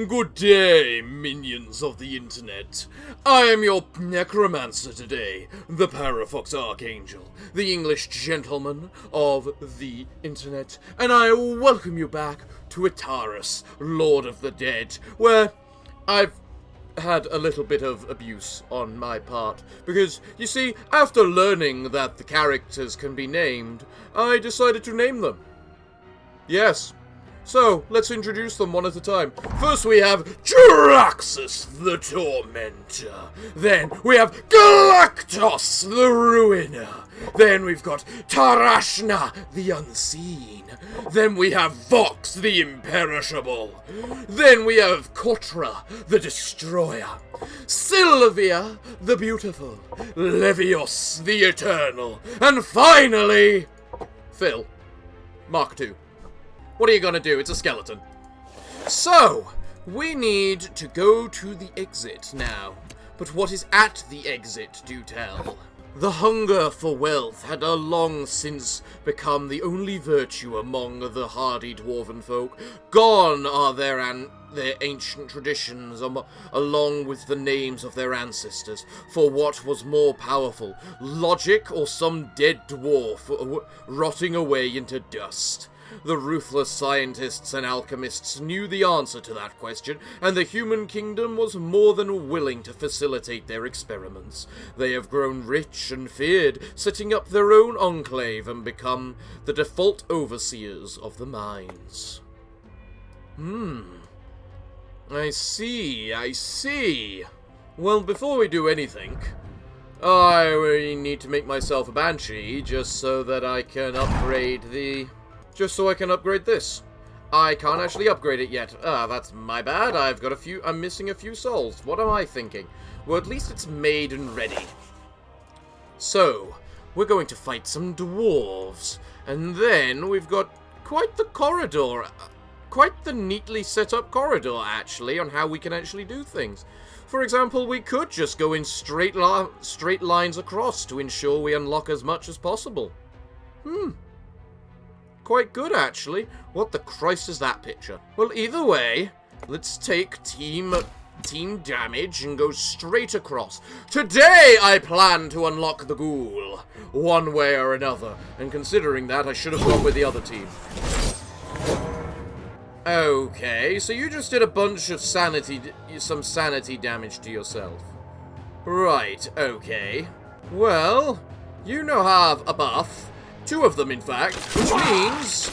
Good day, minions of the internet. I am your necromancer today, the Parafox Archangel, the English gentleman of the internet, and I welcome you back to Iratus, Lord of the Dead, where I've had a little bit of abuse on my part, because, you see, after learning that the characters can be named, I decided to name them. Yes. So, let's introduce them one at a time. First we have Jaraxxus the Tormentor. Then we have Galactos the Ruiner. Then we've got Tarashna the Unseen. Then we have Vox the Imperishable. Then we have Kotra the Destroyer. Sylvia the Beautiful. Levios the Eternal. And finally, Phil, Mark II. What are you gonna do? It's a skeleton. So, we need to go to the exit now. But what is at the exit, do tell? The hunger for wealth had long since become the only virtue among the hardy dwarven folk. Gone are their ancient traditions, along with the names of their ancestors. For what was more powerful, logic or some dead dwarf rotting away into dust? The ruthless scientists and alchemists knew the answer to that question, and the human kingdom was more than willing to facilitate their experiments. They have grown rich and feared, setting up their own enclave and become the default overseers of the mines. I see. Well, before we do anything, I really need to make myself a banshee, just so that I can upgrade this. I can't actually upgrade it yet. That's my bad. I'm missing a few souls. What am I thinking? Well, at least it's made and ready. So, we're going to fight some dwarves. And then we've got quite the corridor. Quite the neatly set up corridor, actually, on how we can actually do things. For example, we could just go in straight lines across to ensure we unlock as much as possible. Quite good, actually. What the Christ is that picture? Well, either way, let's take team damage and go straight across. Today, I plan to unlock the ghoul, one way or another. And considering that, I should have gone with the other team. Okay, so you just did a bunch of some sanity damage to yourself. Right, okay. Well, you now have a buff. 2 of them, in fact, which means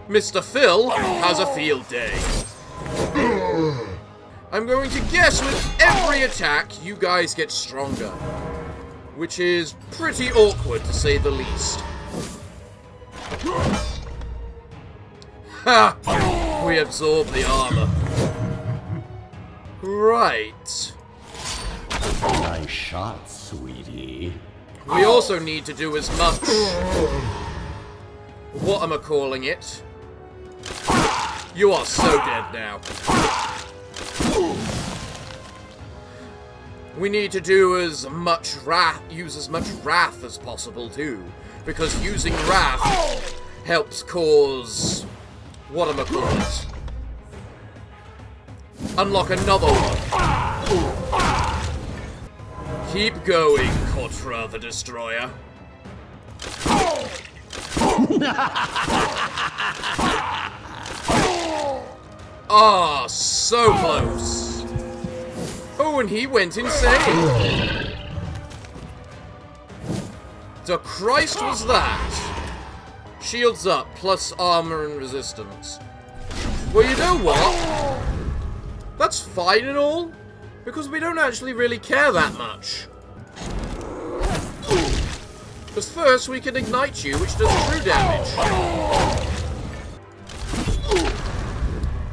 Mr. Phil has a field day. I'm going to guess with every attack, you guys get stronger, which is pretty awkward, to say the least. Ha! We absorb the armor. Right. Nice shot, sweetie. We also need to do as much. What am I calling it? You are so dead now. We need to do as much use as much wrath as possible too, because using wrath helps cause. What am I calling it? Unlock another one. Keep going, Kotra the Destroyer. Ah, so close. Oh, and he went insane. The Christ was that? Shields up, plus armor and resistance. Well, you know what? That's fine and all. Because we don't actually really care that much. Because first we can ignite you, which does true damage.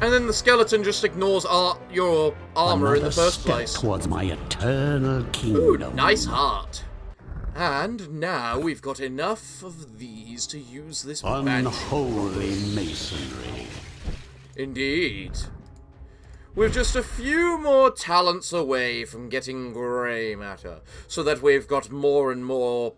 And then the skeleton just ignores your armor in the first place. Towards my eternal kingdom. Ooh, nice heart. And now we've got enough of these to use this unholy masonry. Indeed. We're just a few more talents away from getting grey matter, so that we've got more and more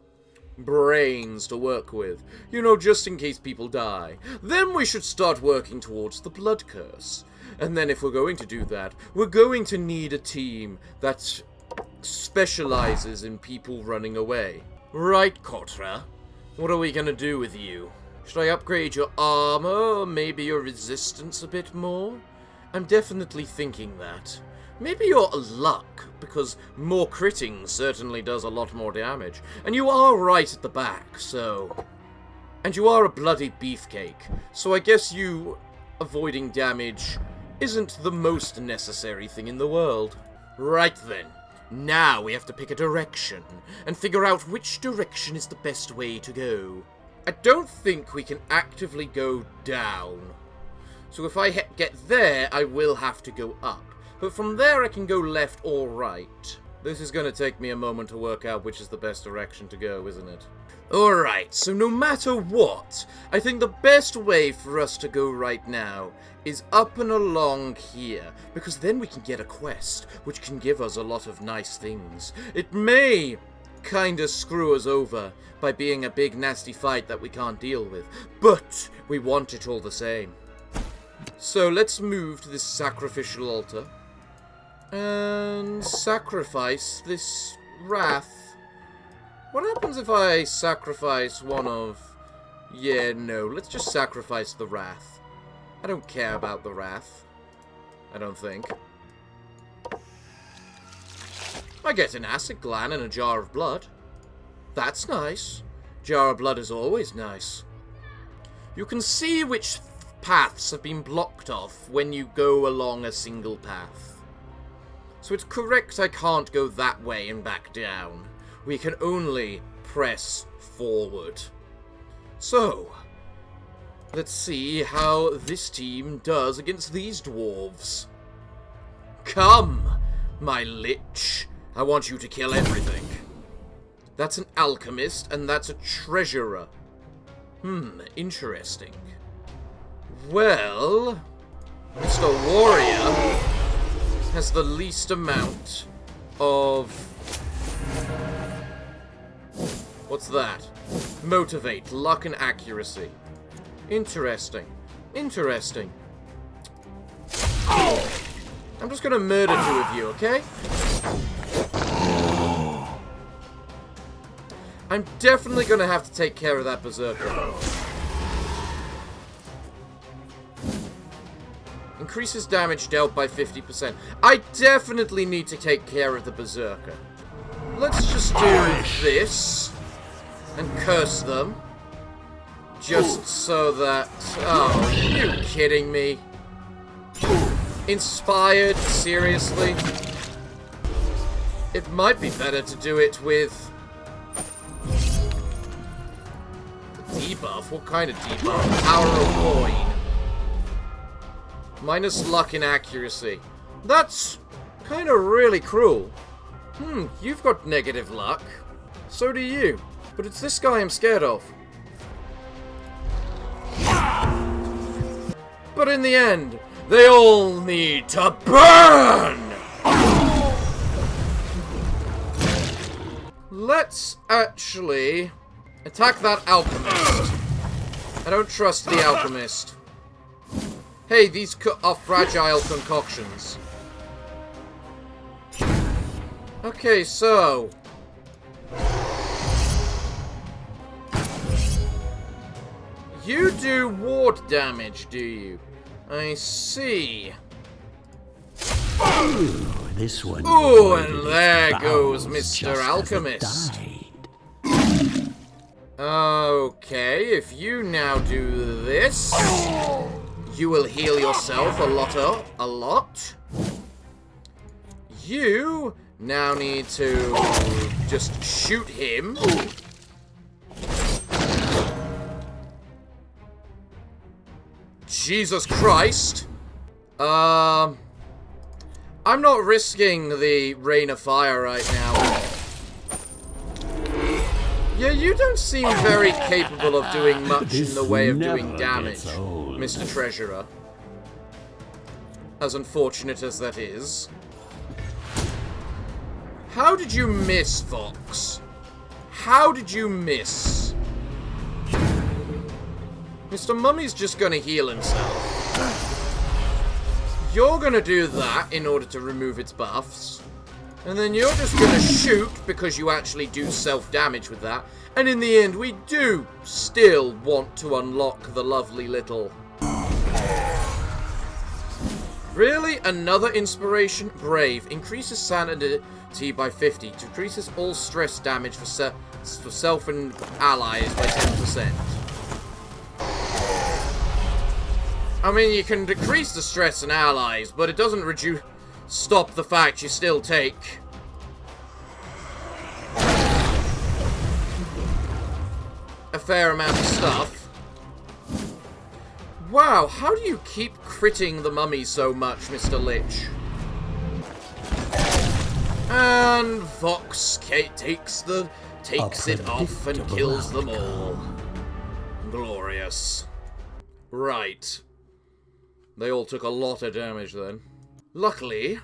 brains to work with. You know, just in case people die. Then we should start working towards the blood curse. And then if we're going to do that, we're going to need a team that specializes in people running away. Right, Kotra? What are we gonna do with you? Should I upgrade your armor, or maybe your resistance a bit more? I'm definitely thinking that. Maybe your luck, because more critting certainly does a lot more damage. And you are right at the back, so... And you are a bloody beefcake, so I guess you avoiding damage isn't the most necessary thing in the world. Right then. Now we have to pick a direction, and figure out which direction is the best way to go. I don't think we can actively go down. So if I get there, I will have to go up. But from there I can go left or right. This is going to take me a moment to work out which is the best direction to go, isn't it? Alright, so no matter what, I think the best way for us to go right now is up and along here, because then we can get a quest, which can give us a lot of nice things. It may kinda screw us over by being a big nasty fight that we can't deal with, but we want it all the same. So let's move to this sacrificial altar, and sacrifice this wrath. What happens if I sacrifice one of... Yeah, no, let's just sacrifice the wrath. I don't care about the wrath. I don't think. I get an acid gland and a jar of blood. That's nice. Jar of blood is always nice. You can see which paths have been blocked off when you go along a single path. So it's correct I can't go that way and back down. We can only press forward. So, let's see how this team does against these dwarves. Come, my lich. I want you to kill everything. That's an alchemist, and that's a treasurer. Interesting. Well, Mr. Warrior has the least amount of... What's that? Motivate, luck, and accuracy. Interesting. Interesting. I'm just gonna murder two of you, okay? I'm definitely gonna have to take care of that berserker. Increases damage dealt by 50%. I definitely need to take care of the berserker. Let's just do this. And curse them. Just so that... Oh, are you kidding me? Inspired? Seriously? It might be better to do it with... Debuff? What kind of debuff? Power of coin. Minus luck and accuracy. That's kind of really cruel. You've got negative luck. So do you. But it's this guy I'm scared of. But in the end, they all need to burn! Let's actually attack that alchemist. I don't trust the alchemist. Hey, these are fragile concoctions. Okay, so... You do ward damage, do you? I see. Ooh, this one. Ooh, and there goes Mr. Alchemist. Okay, if you now do this, you will heal yourself a lot. You now need to just shoot him. Jesus Christ. I'm not risking the Rain of Fire right now. Yeah, you don't seem very capable of doing much in the way of doing damage, Mr. Treasurer. As unfortunate as that is. How did you miss, Fox? How did you miss? Mr. Mummy's just gonna heal himself. You're gonna do that in order to remove its buffs. And then you're just gonna shoot because you actually do self-damage with that. And in the end, we do still want to unlock the lovely little... Really? Another inspiration? Brave. Increases sanity by 50. Decreases all stress damage for self and allies by 10%. I mean, you can decrease the stress in allies, but it doesn't stop the fact you still take a fair amount of stuff. Wow, how do you keep critting the mummy so much, Mr. Lich? And Vox takes it off and kills them all. Glorious. Right. They all took a lot of damage then. Luckily,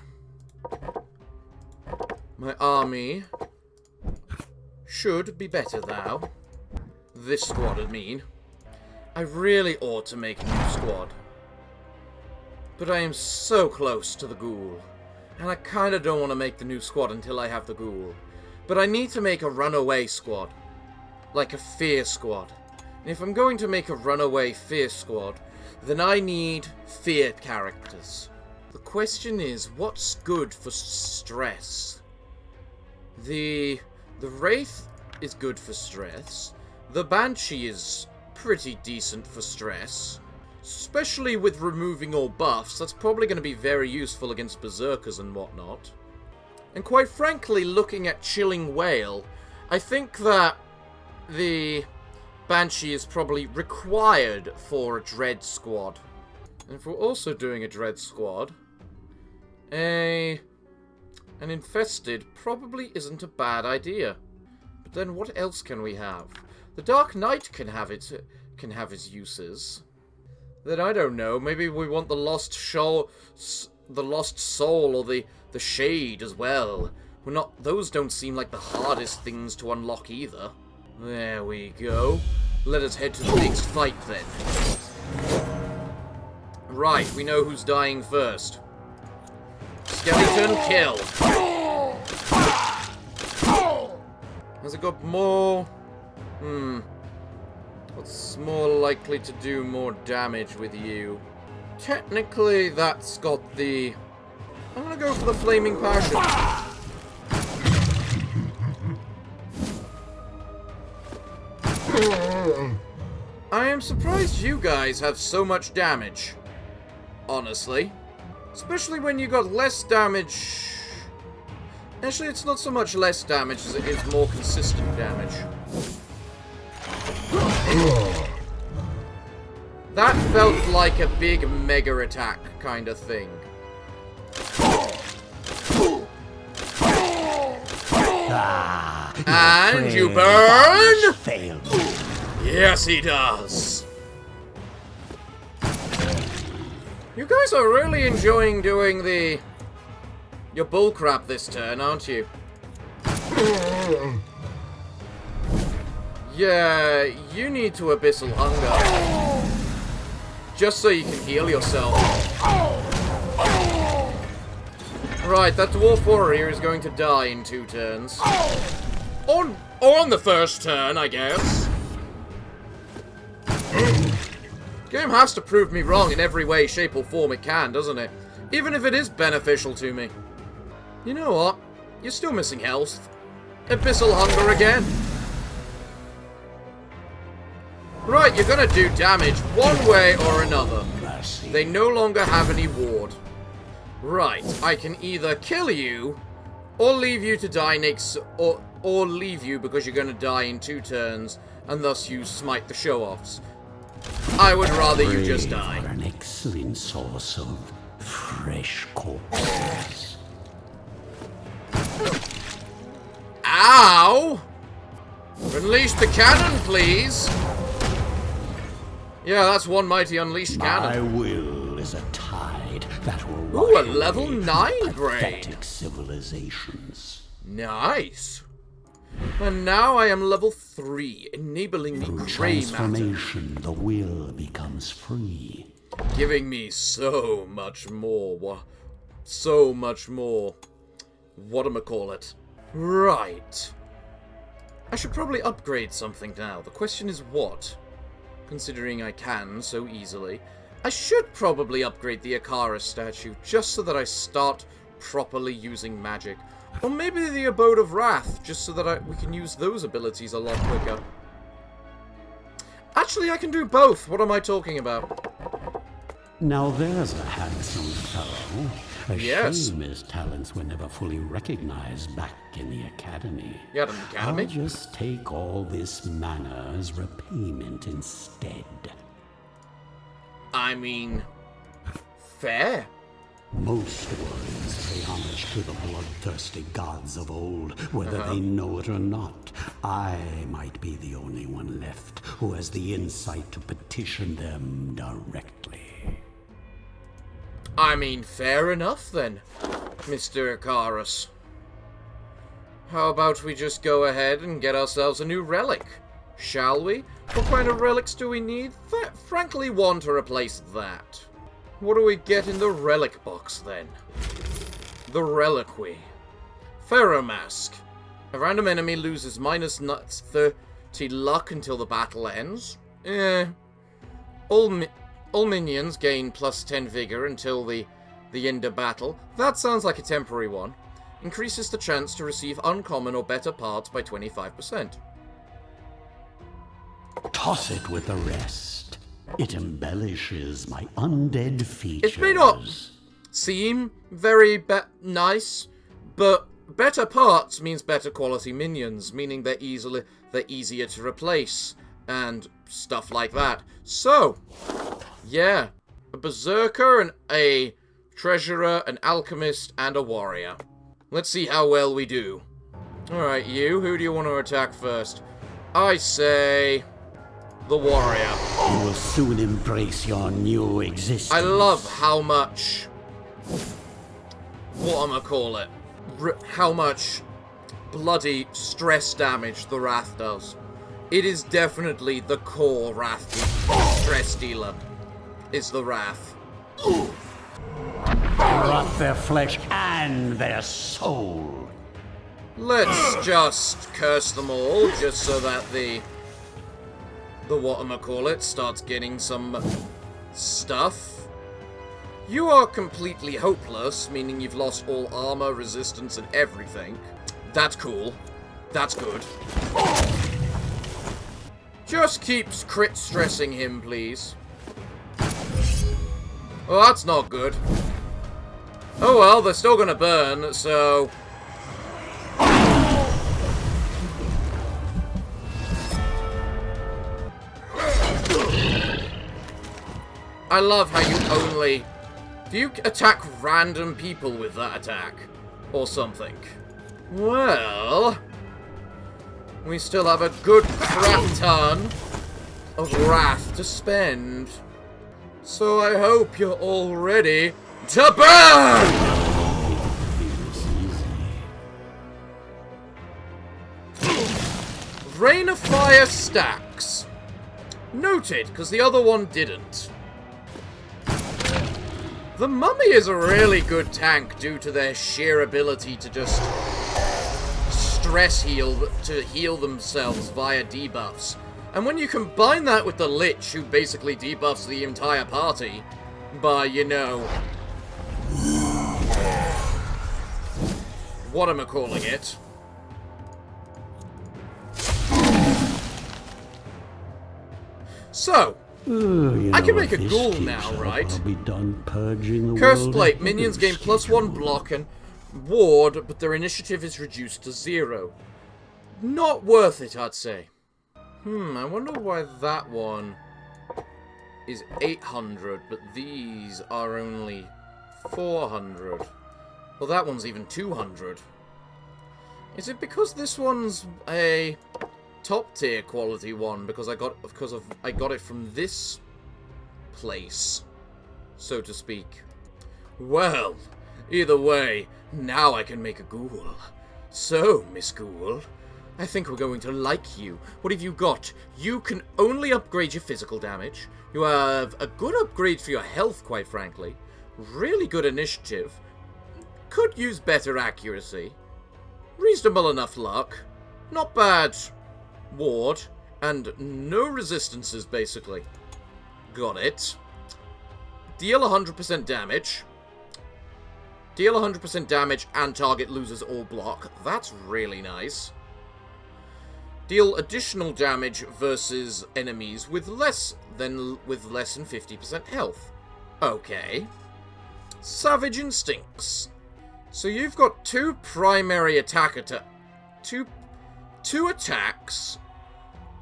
my army should be better now. This squad, I mean. I really ought to make a new squad. But I am so close to the ghoul. And I kinda don't want to make the new squad until I have the ghoul. But I need to make a runaway squad. Like a fear squad. And if I'm going to make a runaway fear squad, then I need fear characters. The question is, what's good for stress? The Wraith is good for stress. The Banshee is pretty decent for stress. Especially with removing all buffs, that's probably going to be very useful against berserkers and whatnot. And quite frankly, looking at Chilling Whale, I think that the Banshee is probably required for a Dread squad. And if we're also doing a Dread squad, an Infested probably isn't a bad idea. But then what else can we have? The Dark Knight can have his uses. Then I don't know, maybe we want the Lost Soul or the Shade as well. Those don't seem like the hardest things to unlock either. There we go. Let us head to the next fight then. Right, we know who's dying first. Skeleton kill. Has it got more? What's more likely to do more damage with you? Technically, that's got the... I'm gonna go for the Flaming Passion. I am surprised you guys have so much damage. Honestly. Especially when you got less damage... Actually, it's not so much less damage as it is more consistent damage. That felt like a big mega attack kind of thing. And you burn? Failed. Yes, he does. You guys are really enjoying doing your bullcrap this turn, aren't you? Yeah, you need to Abyssal Hunger. Just so you can heal yourself. Right, that Dwarf Warrior is going to die in 2 turns. On the first turn, I guess. Game has to prove me wrong in every way, shape, or form it can, doesn't it? Even if it is beneficial to me. You know what? You're still missing health. Abyssal Hunger again. Right, you're gonna do damage one way or another. They no longer have any ward. Right, I can either kill you, or leave you to die next, or leave you because you're gonna die in 2 turns, and thus you smite the show-offs. I would rather you just die. An excellent source of fresh corpses. Ow! Unleash the cannon, please! Yeah, that's one mighty unleashed cannon. My will is a tide that will Ooh, a wash level away 9 pathetic grade. civilizations. Nice. And now I am level 3, enabling me Through grey matter, transformation, the will becomes free. giving me so much more. So much more. Whatchamacallit. Right. I should probably upgrade something now. The question is what? Considering I can so easily. I should probably upgrade the Iratus statue, just so that I start properly using magic. Or maybe the Abode of Wrath, just so that we can use those abilities a lot quicker. Actually, I can do both. What am I talking about? Now there's a handsome fellow. A Yes. shame his talents were never fully recognized back in the academy. You had an academy? I'll just take all this mana as repayment instead. I mean, fair. Most warriors pay homage to the bloodthirsty gods of old, whether they know it or not. I might be the only one left who has the insight to petition them directly. I mean, fair enough then, Mr. Iratus. How about we just go ahead and get ourselves a new relic, shall we? What kind of relics do we need? Frankly, one to replace that. What do we get in the relic box, then? The Reliquary. Pharaoh Mask. A random enemy loses minus 30 luck until the battle ends. All minions gain plus 10 vigor until the end of battle. That sounds like a temporary one. Increases the chance to receive uncommon or better parts by 25%. Toss it with the rest. It embellishes my undead features. It may not seem very nice, but better parts means better quality minions, meaning they're easier to replace, and stuff like that. So, yeah, a berserker, and a treasurer, an alchemist, and a warrior. Let's see how well we do. Alright, you, who do you want to attack first? I say the warrior. You will soon embrace your new existence. I love how much, whatchamacallit, how much bloody stress damage the Wrath does. It is definitely the core Wrath stress dealer, is the Wrath. Rot their flesh and their soul. Let's just curse them all, just so that the whatchamacallit starts getting some stuff. You are completely hopeless, meaning you've lost all armor, resistance, and everything. That's cool. That's good. Just keeps crit stressing him, please. Well, that's not good. Oh well, they're still gonna burn, so... I love how you only... Do you attack random people with that attack? Or something? Well... We still have a good crap ton of wrath to spend. So I hope you're all ready to burn! Rain of Fire stacks. Noted, because the other one didn't. The Mummy is a really good tank due to their sheer ability to just stress heal, to heal themselves via debuffs. And when you combine that with the Lich, who basically debuffs the entire party by, you know, what am I calling it? So, I can make a ghoul now, right? I'll be done purging the Curse world Plate. of Minions gain others. +1 block and ward, but their initiative is reduced to 0. Not worth it, I'd say. I wonder why that one is 800, but these are only 400. Well, that one's even 200. Is it because this one's a top tier quality one because I got it from this place, so to speak? Well, either way, now I can make a ghoul. So, Miss Ghoul, I think we're going to like you. What have you got? You can only upgrade your physical damage. You have a good upgrade for your health, quite frankly. Really good initiative. Could use better accuracy. Reasonable enough luck. Not bad ward. And no resistances, basically. Got it. Deal 100% damage. Deal 100% damage and target loses all block. That's really nice. Deal additional damage versus enemies with less than 50% health. Okay. Savage Instincts. So you've got two primary two attacks,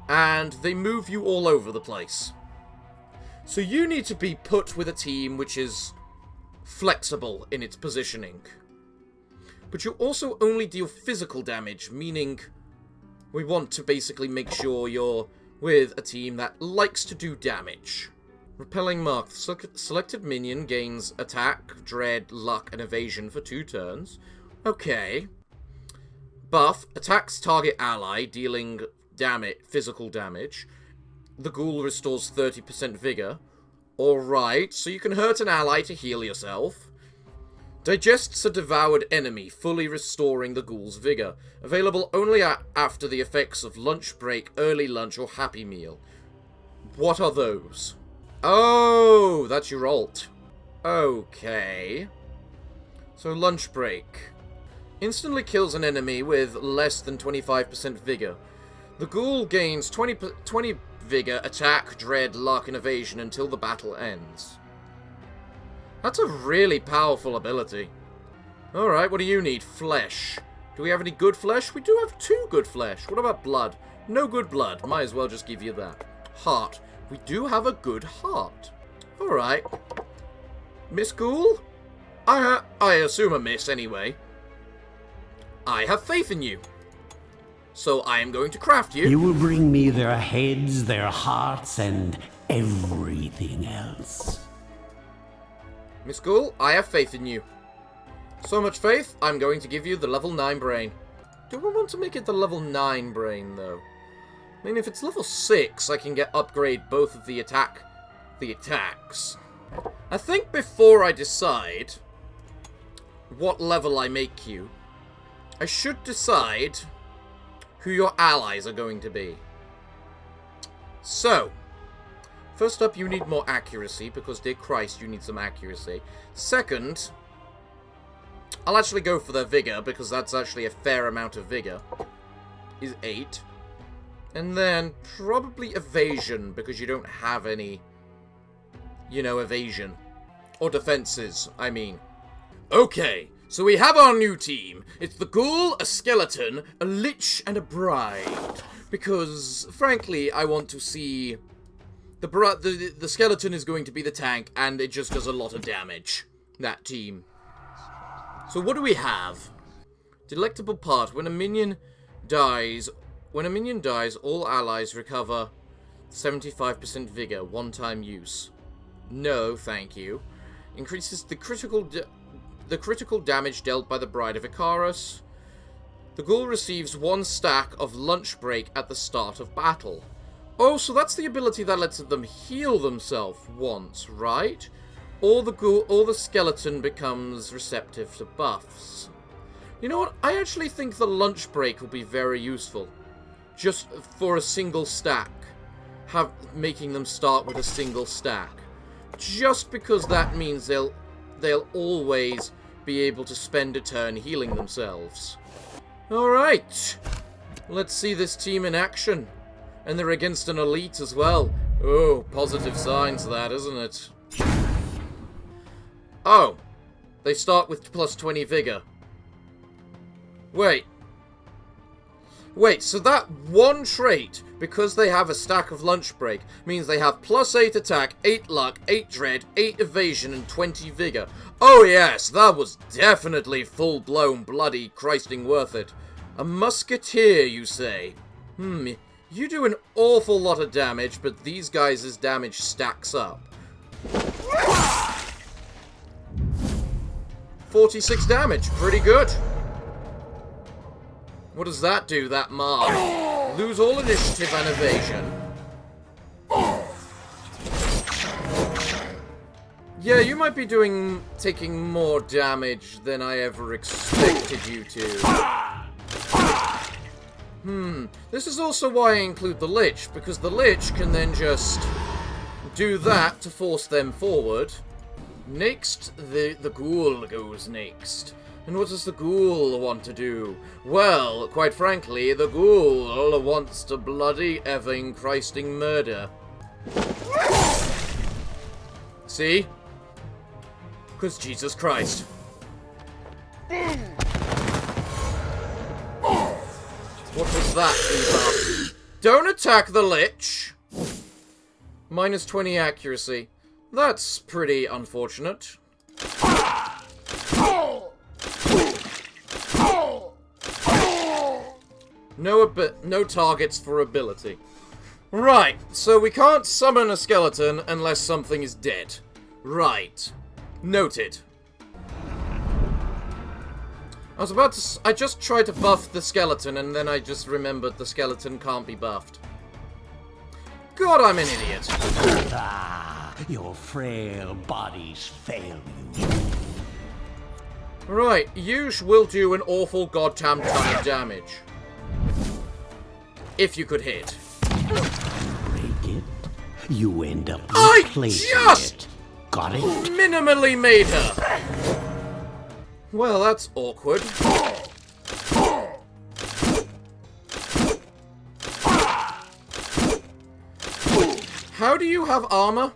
and they move you all over the place. So you need to be put with a team which is flexible in its positioning. But you also only deal physical damage, meaning we want to basically make sure you're with a team that likes to do damage. Repelling Mark. Selected minion gains attack, dread, luck, and evasion for 2 turns. Okay. Buff. Attacks target ally, dealing physical damage. The ghoul restores 30% vigor. Alright, so you can hurt an ally to heal yourself. Digests a devoured enemy, fully restoring the ghoul's vigor. Available only after the effects of lunch break, early lunch, or happy meal. What are those? Oh, that's your ult. Okay. So lunch break. Instantly kills an enemy with less than 25% vigor. The ghoul gains 20 vigor, attack, dread, luck, and evasion until the battle ends. That's a really powerful ability. Alright, what do you need? Flesh. Do we have any good flesh? We do have 2 good flesh. What about blood? No good blood. Might as well just give you that. Heart. We do have a good heart. Alright. Miss Ghoul? I assume a miss anyway. I have faith in you. So I am going to craft you. You will bring me their heads, their hearts, and everything else. Miss Ghoul, I have faith in you. So much faith, I'm going to give you the level 9 brain. Do I want to make it the level 9 brain, though? I mean, if it's level 6, I can upgrade both of the attacks. I think before I decide what level I make you, I should decide who your allies are going to be. So, first up, you need more accuracy, because, dear Christ, you need some accuracy. Second, I'll actually go for their vigor, because that's actually a fair amount of vigor. Is 8. And then, probably evasion, because you don't have any, evasion. Or defenses, I mean. Okay, so we have our new team. It's the ghoul, a skeleton, a lich, and a bride. Because, frankly, I want to see... The skeleton is going to be the tank, and it just does a lot of damage. That team. So what do we have? Delectable part. When a minion dies, all allies recover 75% vigor, one-time use. No, thank you. Increases the critical damage dealt by the Bride of Iratus. The ghoul receives 1 stack of lunch break at the start of battle. Oh, so that's the ability that lets them heal themselves once, right? Or the skeleton becomes receptive to buffs. You know what? I actually think the lunch break will be very useful. Just for a single stack. Making them start with a single stack. Just because that means they'll always be able to spend a turn healing themselves. Alright. Let's see this team in action. And they're against an elite as well. Oh, positive signs that, isn't it? Oh. They start with plus 20 vigor. Wait, so that one trait, because they have a stack of lunch break, means they have plus 8 attack, 8 luck, 8 dread, 8 evasion, and 20 vigor. Oh yes, that was definitely full-blown bloody Christing worth it. A musketeer, you say? You do an awful lot of damage, but these guys' damage stacks up. 46 damage, pretty good. What does that do, that mark? Lose all initiative and evasion. Yeah, you might be taking more damage than I ever expected you to. This is also why I include the Lich, because the Lich can then just do that to force them forward. Next, the Ghoul goes next. And what does the Ghoul want to do? Well, quite frankly, the Ghoul wants to bloody effing Christing murder. See? Because Jesus Christ. What was that, Eva? Don't attack the Lich! Minus 20 accuracy. That's pretty unfortunate. No targets for ability. Right, so we can't summon a skeleton unless something is dead. Right. Noted. I just tried to buff the skeleton, and then I just remembered the skeleton can't be buffed. God, I'm an idiot. Ah, your frail bodies fail you. Right, Yush will do an awful goddamn ton of damage. If you could hit. Break it, you end up I replacing just it. Got it? Minimally made her. Well, that's awkward. How do you have armor?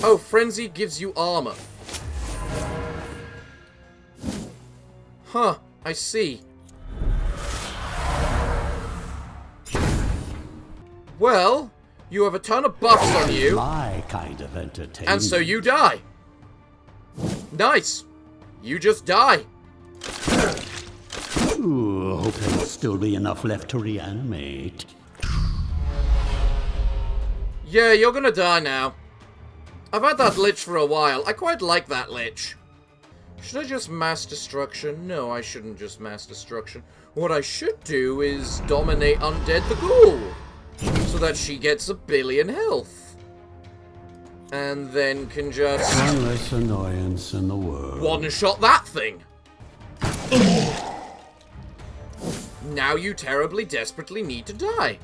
Oh, Frenzy gives you armor. Huh, I see. Well, you have a ton of buffs on you. My kind of entertainment. And so you die. Nice. You just die. Ooh, hope there will still be enough left to reanimate. Yeah, you're gonna die now. I've had that Lich for a while. I quite like that Lich. Should I just mass destruction? No, I shouldn't just mass destruction. What I should do is dominate Undead the Ghoul, so that she gets 1 billion health. And then can just... One less annoyance in the world. One-shot that thing! Now you terribly, desperately need to die.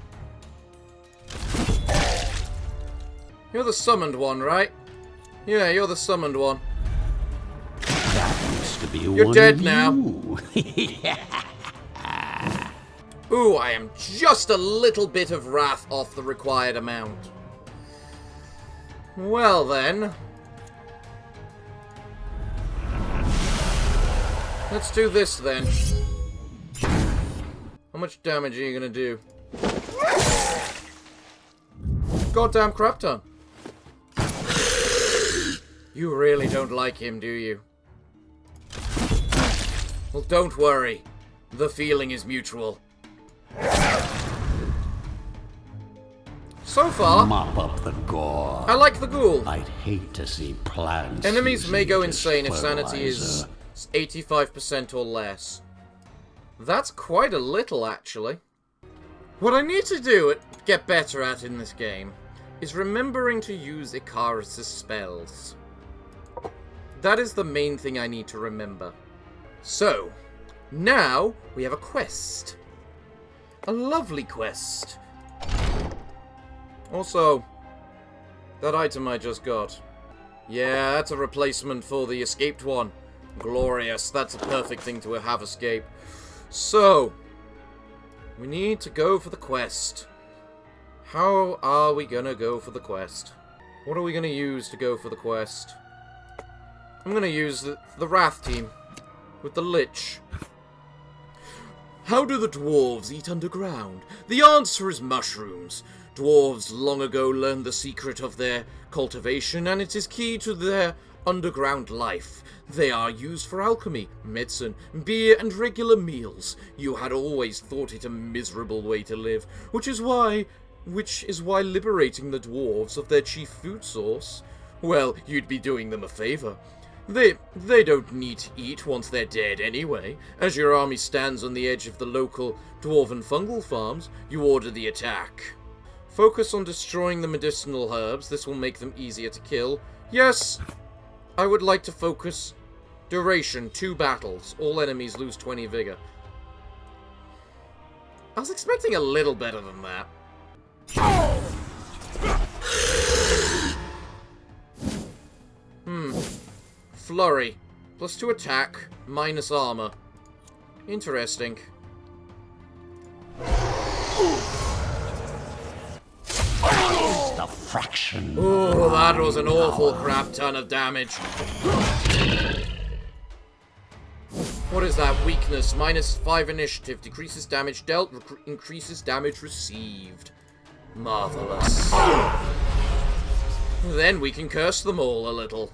You're the summoned one, right? Yeah, you're the summoned one. That used to be You're one dead of now. you. Ooh, I am just a little bit of wrath off the required amount. Well then. Let's do this then. How much damage are you gonna do? Goddamn crap ton. You really don't like him, do you? Well, don't worry. The feeling is mutual. So far, Mop up the gore. I like the Ghoul. I'd hate to see plants. Enemies may go using it as insane if sanity is fertilizer. 85% or less. That's quite a little, actually. What I need to do to get better at in this game is remembering to use Iratus' spells. That is the main thing I need to remember. So, now we have a quest. A lovely quest. Also, that item I just got. Yeah, that's a replacement for the escaped one. Glorious, that's a perfect thing to have escape. So, we need to go for the quest. How are we gonna go for the quest? What are we gonna use to go for the quest? I'm gonna use the Wrath team with the Lich. How do the dwarves eat underground? The answer is mushrooms. Dwarves long ago learned the secret of their cultivation, and it is key to their underground life. They are used for alchemy, medicine, beer, and regular meals. You had always thought it a miserable way to live, which is why liberating the dwarves of their chief food source, well, you'd be doing them a favor. They don't need to eat once they're dead anyway. As your army stands on the edge of the local dwarven fungal farms, you order the attack. Focus on destroying the medicinal herbs. This will make them easier to kill. Yes, I would like to focus. Duration, 2 battles. All enemies lose 20 vigor. I was expecting a little better than that. Flurry. +2 attack, minus armor. Interesting. The fraction. Oh, that was an awful crap ton of damage. What is that? Weakness. -5 initiative. Decreases damage dealt. Increases damage received. Marvelous. Then we can curse them all a little.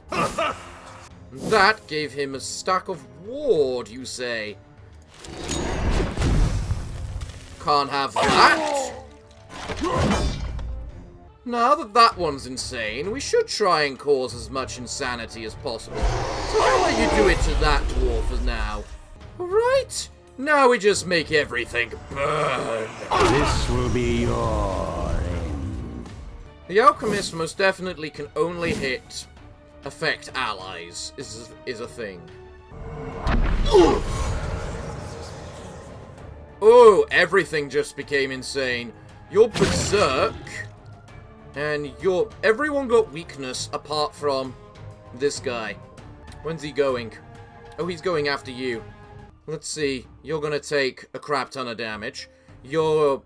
That gave him a stack of ward, you say? Can't have that. Now that that one's insane, we should try and cause as much insanity as possible. So I'll let you do it to that dwarf for now. Alright? Now we just make everything burn. This will be your end. The alchemist most definitely can only affect allies, is a thing. Oh, everything just became insane. You're berserk. And everyone got weakness apart from this guy. When's he going? Oh, he's going after you. Let's see. You're gonna take a crap ton of damage. You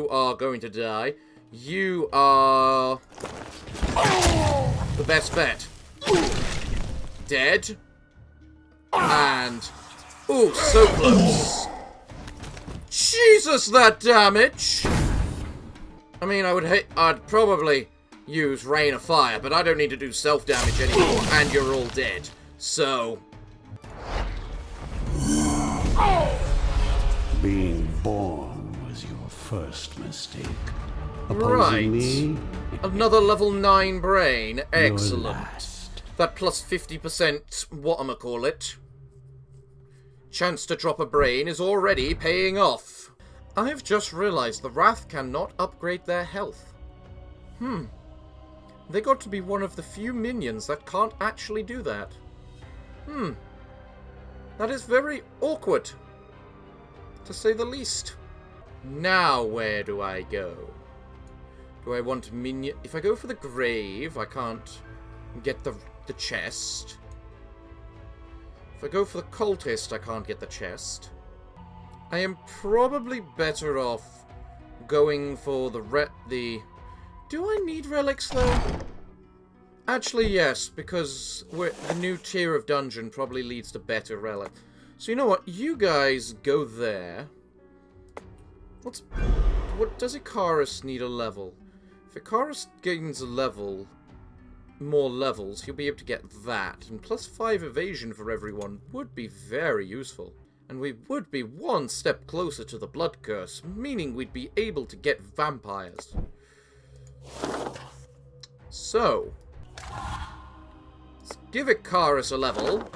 are going to die. You are the best bet. Dead. And ooh, so close. Jesus, that damage! I mean, I'd probably use Rain of Fire, but I don't need to do self-damage anymore, and you're all dead. So... Being born was your first mistake. Right. Me, another level 9 brain. Excellent. last. That plus 50%, whatchamacallit. Chance to drop a brain is already paying off. I've just realized the Wrath cannot upgrade their health. They got to be one of the few minions that can't actually do that. That is very awkward, to say the least. Now where do I go? Do I want minion? If I go for the grave, I can't get the chest. If I go for the cultist, I can't get the chest. I am probably better off going for the Do I need relics, though? Actually, yes, because the new tier of dungeon probably leads to better relic. So you know what? You guys go there. What does Iratus need a level? If Iratus gains a level, more levels, he'll be able to get that. And +5 evasion for everyone would be very useful. And we would be one step closer to the blood curse, meaning we'd be able to get vampires. So, let's give Iratus a level,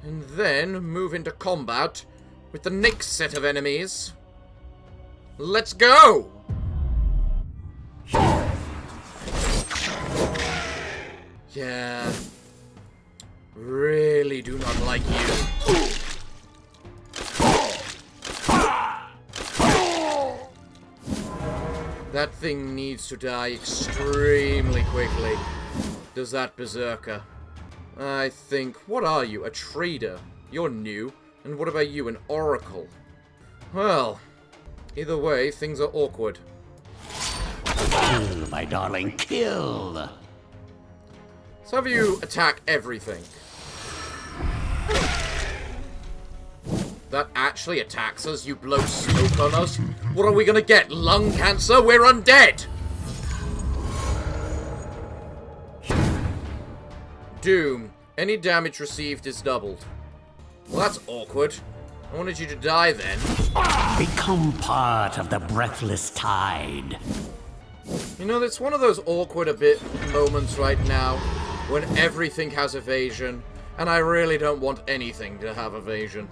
and then move into combat with the next set of enemies. Let's go! Yeah, really do not like you. That thing needs to die extremely quickly. Does that berserker? I think... What are you? A trader? You're new. And what about you? An oracle? Well, either way, things are awkward. Kill, my darling, kill! Let's have you attack everything. That actually attacks us, you blow smoke on us. What are we gonna get? Lung cancer? We're undead! Doom. Any damage received is doubled. Well, that's awkward. I wanted you to die then. Become part of the breathless tide. You know, it's one of those awkward moments right now. when everything has evasion, and I really don't want anything to have evasion.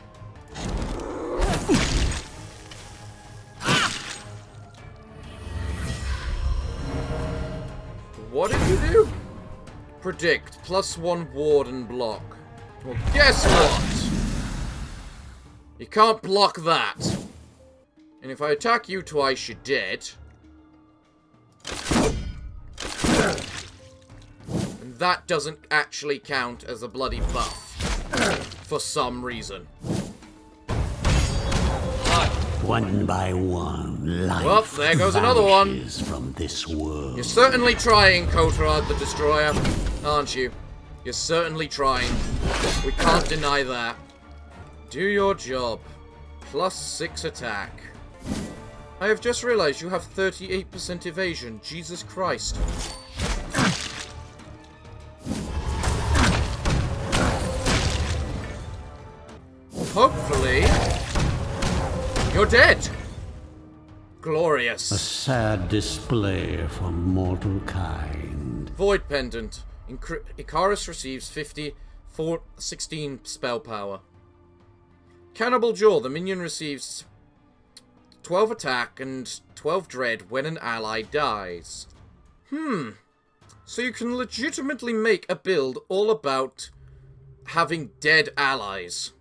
What did you do? Predict. +1 ward and block. Well, guess what? You can't block that. And if I attack you twice, you're dead. And that doesn't actually count as a bloody buff. For some reason. One by one, life Well, there goes another one. From this world. You're certainly trying, Kotarad the Destroyer, aren't you? You're certainly trying. We can't deny that. Do your job. +6 attack. I have just realized you have 38% evasion. Jesus Christ. Hopefully... you're dead! Glorious. A sad display for mortal kind. Void Pendant. Icarus receives 16 spell power. Cannibal Jaw. The minion receives 12 attack and 12 dread when an ally dies. So you can legitimately make a build all about having dead allies.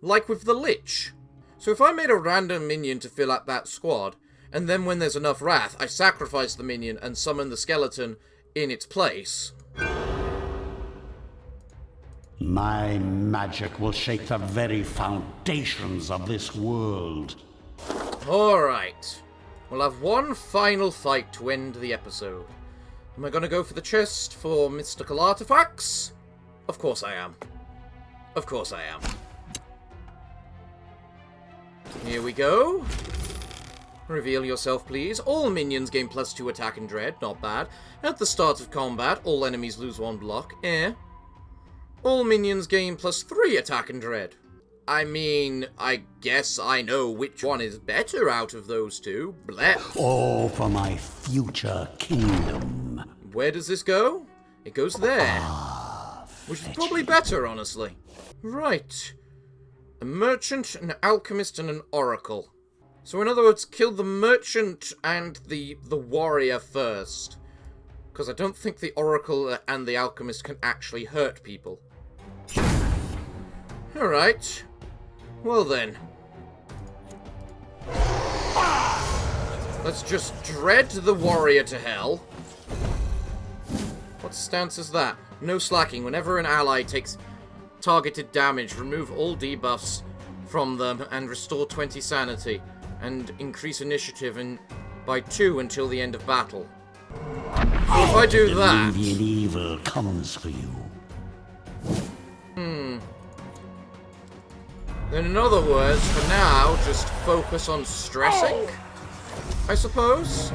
Like with the Lich. So if I made a random minion to fill out that squad, and then when there's enough wrath, I sacrifice the minion and summon the skeleton in its place. My magic will shake the very foundations of this world. Alright. We'll have one final fight to end the episode. Am I gonna go for the chest for mystical artifacts? Of course I am. Of course I am. Here we go. Reveal yourself, please. All minions gain +2 attack and dread. Not bad. At the start of combat, all enemies lose 1 block. All minions gain +3 attack and dread. I mean, I guess I know which one is better out of those two. Bleh. Oh, for my future kingdom. Where does this go? It goes there. Which is probably better, honestly. Right. A merchant, an alchemist, and an oracle. So in other words, kill the merchant and the warrior first. Because I don't think the oracle and the alchemist can actually hurt people. Alright. Well then. Let's just dread the warrior to hell. What stance is that? No slacking. Whenever an ally takes targeted damage, remove all debuffs from them and restore 20 sanity. And increase initiative by 2 until the end of battle. So if I do that... The evil comes for you. Then in other words, for now, just focus on stressing, I suppose?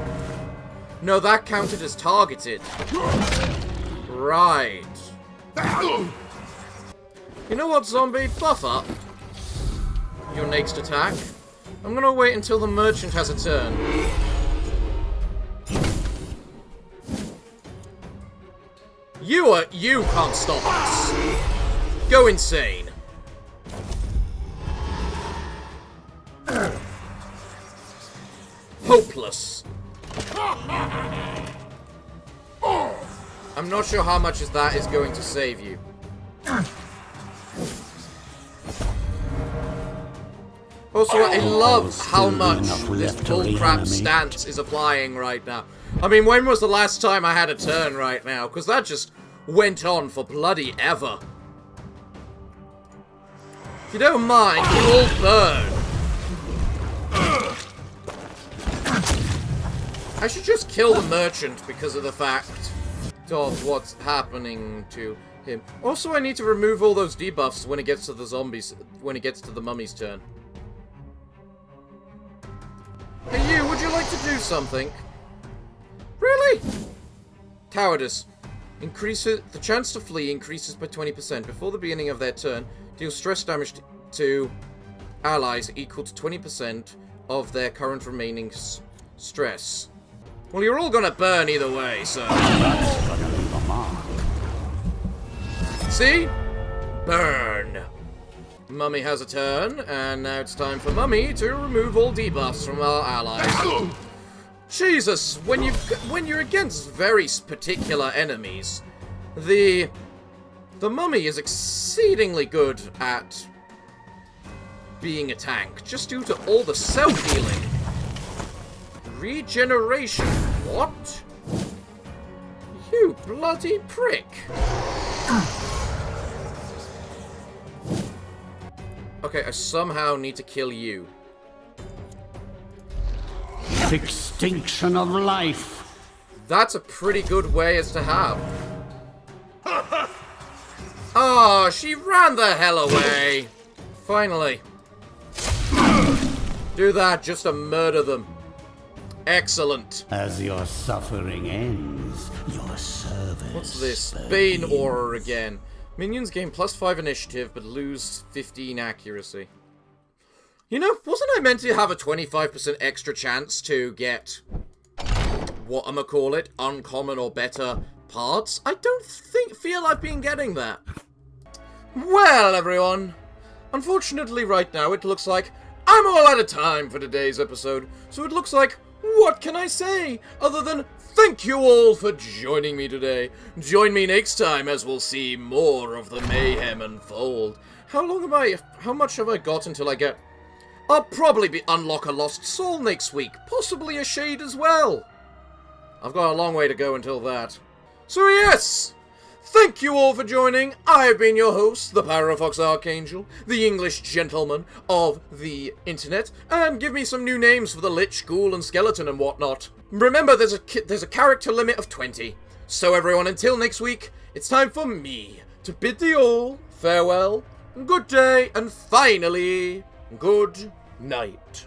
No, that counted as targeted. Right. You know what, zombie? Buff up your next attack. I'm gonna wait until the merchant has a turn. You can't stop us. Go insane. Hopeless. I'm not sure how much that is going to save you. Also, I love how much this bullcrap stance is applying right now. I mean, when was the last time I had a turn right now? Because that just went on for bloody ever. If you don't mind, you all burn. I should just kill the merchant because of the fact of what's happening to him. Also, I need to remove all those debuffs when it gets to the zombies, when it gets to the mummy's turn. Hey you, would you like to do something? Really? Cowardice. Increases the chance to flee increases by 20% before the beginning of their turn. Deals stress damage to allies equal to 20% of their current remaining stress. Well, you're all gonna burn either way, so... That's gonna leave a mark. See? Burn. Mummy has a turn, and now it's time for Mummy to remove all debuffs from our allies. Jesus, when you're against very particular enemies, the Mummy is exceedingly good at being a tank, just due to all the self-healing. Regeneration. What? You bloody prick. Okay, I somehow need to kill you. Extinction of life. That's a pretty good way as to have. Oh, she ran the hell away. Finally. Do that just to murder them. Excellent. As your suffering ends, your service. What's this? Bane Aura again. Minions gain +5 initiative, but lose 15 accuracy. You know, wasn't I meant to have a 25% extra chance to get, whatchamacallit, uncommon or better parts? I don't feel I've been getting that. Well, everyone, unfortunately right now it looks like I'm all out of time for today's episode, so it looks like, what can I say other than thank you all for joining me today. Join me next time as we'll see more of the mayhem unfold. How much have I got until I get... I'll probably unlock a lost soul next week, possibly a shade as well. I've got a long way to go until that. So yes, thank you all for joining. I've been your host, the Parafox Archangel, the English gentleman of the internet, and give me some new names for the Lich, Ghoul, and Skeleton and whatnot. Remember, there's a character limit of 20. So everyone, until next week, it's time for me to bid thee all farewell, good day, and finally, good night.